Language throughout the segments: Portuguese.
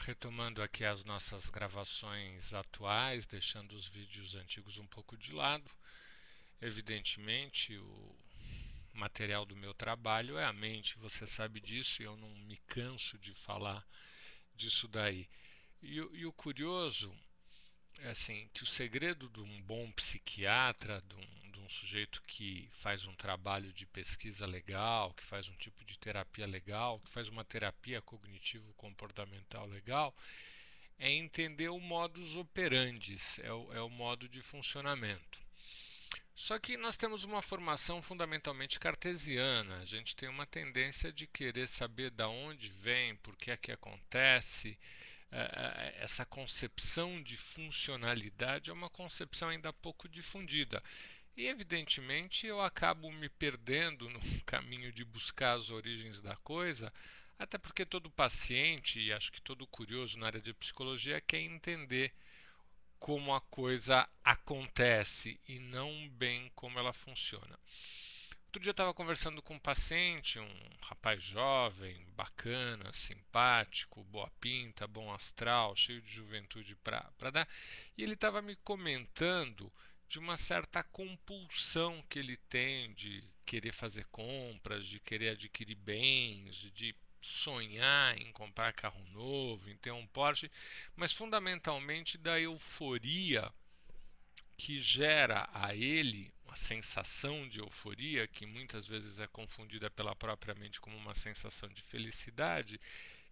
Retomando aqui as nossas gravações atuais, deixando os vídeos antigos um pouco de lado. Evidentemente, o material do meu trabalho é a mente, você sabe disso, e eu não me canso de falar disso daí. E o curioso é assim, que o segredo de um bom psiquiatra, de um sujeito que faz um trabalho de pesquisa legal, que faz um tipo de terapia legal, que faz uma terapia cognitivo-comportamental legal, é entender o modus operandi, é o modo de funcionamento. Só que nós temos uma formação fundamentalmente cartesiana. A gente tem uma tendência de querer saber da onde vem, por que é que acontece. Essa concepção de funcionalidade é uma concepção ainda pouco difundida. E, evidentemente, eu acabo me perdendo no caminho de buscar as origens da coisa, até porque todo paciente, e acho que todo curioso na área de psicologia, quer entender como a coisa acontece e não bem como ela funciona. Outro dia eu estava conversando com um paciente, um rapaz jovem, bacana, simpático, boa pinta, bom astral, cheio de juventude para dar, e ele estava me comentando de uma certa compulsão que ele tem de querer fazer compras, de querer adquirir bens, de sonhar em comprar carro novo, em ter um Porsche, mas fundamentalmente da euforia que gera a ele uma sensação de euforia, que muitas vezes é confundida pela própria mente como uma sensação de felicidade,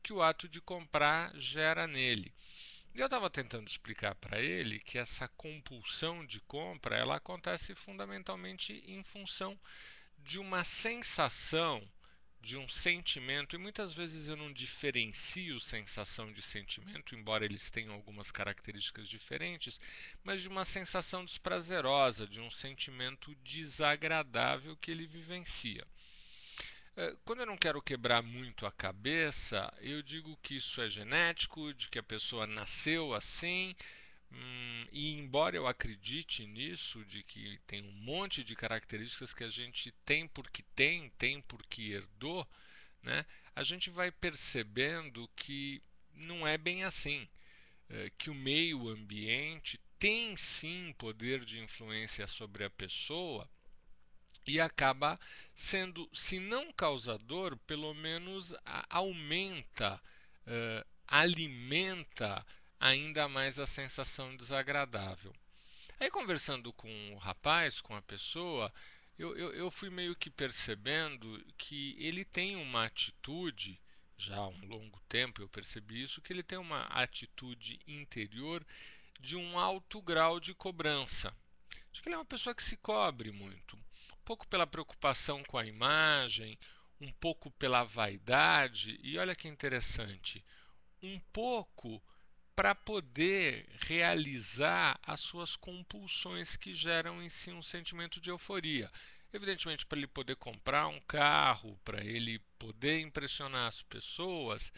que o ato de comprar gera nele. E eu estava tentando explicar para ele que essa compulsão de compra ela acontece fundamentalmente em função de uma sensação, de um sentimento, e muitas vezes eu não diferencio sensação de sentimento, embora eles tenham algumas características diferentes, mas de uma sensação desprazerosa, de um sentimento desagradável que ele vivencia. Quando eu não quero quebrar muito a cabeça, eu digo que isso é genético, de que a pessoa nasceu assim, e embora eu acredite nisso, de que tem um monte de características que a gente tem porque tem porque herdou, né, a gente vai percebendo que não é bem assim, que o meio ambiente tem sim poder de influência sobre a pessoa e acaba sendo, se não causador, pelo menos aumenta, alimenta ainda mais a sensação desagradável. Aí, conversando com o rapaz, com a pessoa, eu fui meio que percebendo que ele tem uma atitude, já há um longo tempo eu percebi isso, que ele tem uma atitude interior de um alto grau de cobrança. Acho que ele é uma pessoa que se cobre muito, um pouco pela preocupação com a imagem, um pouco pela vaidade, e olha que interessante, um pouco para poder realizar as suas compulsões que geram em si um sentimento de euforia. Evidentemente, para ele poder comprar um carro, para ele poder impressionar as pessoas,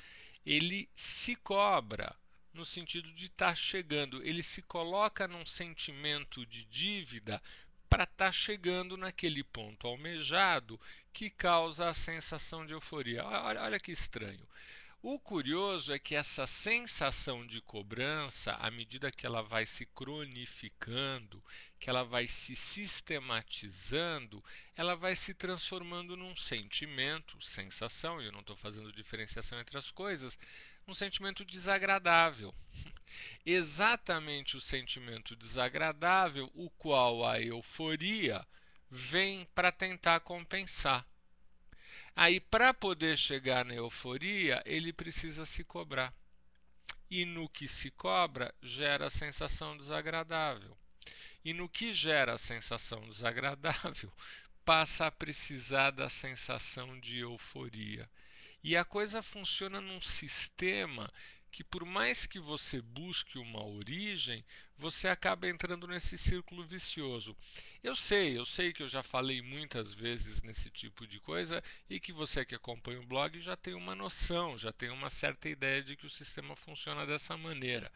ele se cobra no sentido de estar chegando, ele se coloca num sentimento de dívida para estar chegando naquele ponto almejado que causa a sensação de euforia. Olha que estranho. O curioso é que essa sensação de cobrança, à medida que ela vai se cronificando, que ela vai se sistematizando, ela vai se transformando num sentimento, sensação, e eu não estou fazendo diferenciação entre as coisas, um sentimento desagradável. Exatamente o sentimento desagradável, o qual a euforia vem para tentar compensar. Aí, para poder chegar na euforia, ele precisa se cobrar. E no que se cobra, gera a sensação desagradável. E no que gera a sensação desagradável, passa a precisar da sensação de euforia. E a coisa funciona num sistema que, por mais que você busque uma origem, você acaba entrando nesse círculo vicioso. Eu sei que eu já falei muitas vezes nesse tipo de coisa e que você que acompanha o blog já tem uma noção, já tem uma certa ideia de que o sistema funciona dessa maneira.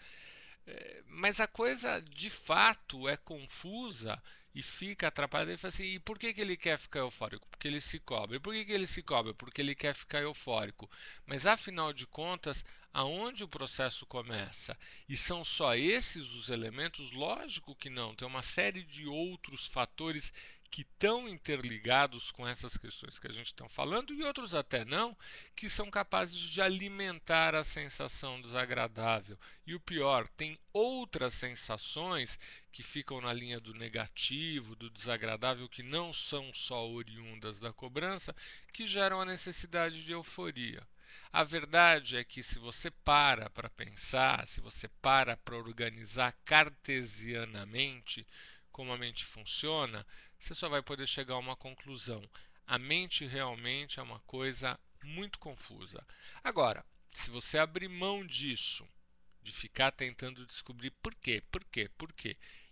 Mas a coisa de fato é confusa e fica atrapalhado. Ele fala assim: e por que ele quer ficar eufórico? Porque ele se cobra. E por que ele se cobra? Porque ele quer ficar eufórico. Mas afinal de contas, aonde o processo começa? E são só esses os elementos? Lógico que não. Tem uma série de outros fatores que estão interligados com essas questões que a gente está falando e outros até não, que são capazes de alimentar a sensação desagradável. E o pior, tem outras sensações que ficam na linha do negativo, do desagradável, que não são só oriundas da cobrança, que geram a necessidade de euforia. A verdade é que se você para pensar, se você para organizar cartesianamente como a mente funciona, você só vai poder chegar a uma conclusão. A mente realmente é uma coisa muito confusa. Agora, se você abrir mão disso, de ficar tentando descobrir por quê,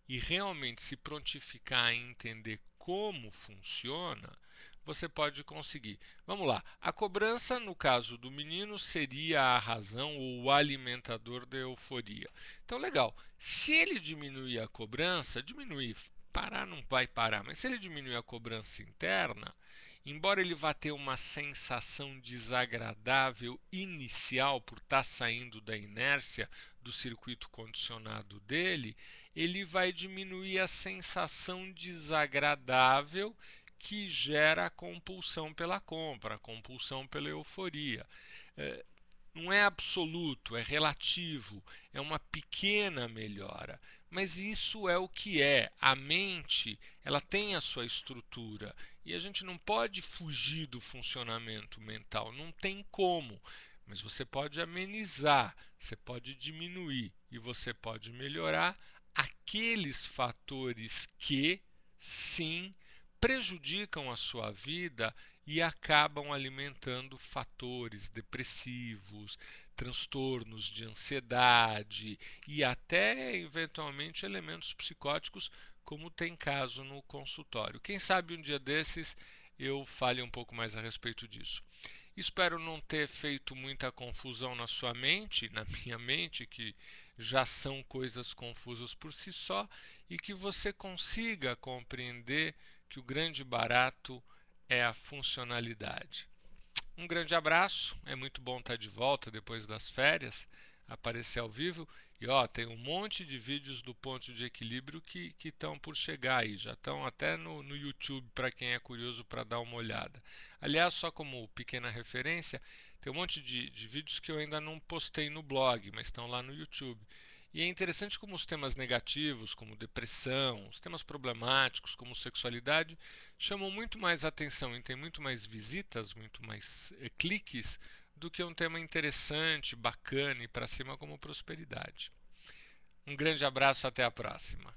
e realmente se prontificar a entender como funciona, você pode conseguir. Vamos lá. A cobrança, no caso do menino, seria a razão ou o alimentador da euforia. Então, legal. Se ele diminuir a cobrança, diminuir, parar não vai parar, mas se ele diminuir a cobrança interna, embora ele vá ter uma sensação desagradável inicial por estar saindo da inércia do circuito condicionado dele, ele vai diminuir a sensação desagradável que gera a compulsão pela compra, a compulsão pela euforia. Não é absoluto, é relativo, é uma pequena melhora. Mas isso é o que é. A mente, ela tem a sua estrutura e a gente não pode fugir do funcionamento mental, não tem como. Mas você pode amenizar, você pode diminuir e você pode melhorar aqueles fatores que, sim, prejudicam a sua vida e acabam alimentando fatores depressivos, transtornos de ansiedade e até eventualmente elementos psicóticos, como tem caso no consultório. Quem sabe um dia desses eu fale um pouco mais a respeito disso. Espero não ter feito muita confusão na sua mente, na minha mente, que já são coisas confusas por si só, e que você consiga compreender que o grande barato é a funcionalidade. Um grande abraço, é muito bom estar de volta depois das férias, aparecer ao vivo. E ó, tem um monte de vídeos do ponto de equilíbrio que estão por chegar aí, já estão até no YouTube para quem é curioso para dar uma olhada. Aliás, só como pequena referência, tem um monte de vídeos que eu ainda não postei no blog, mas estão lá no YouTube. E é interessante como os temas negativos, como depressão, os temas problemáticos, como sexualidade, chamam muito mais atenção e tem muito mais visitas, muito mais cliques, do que um tema interessante, bacana e para cima como prosperidade. Um grande abraço, até a próxima.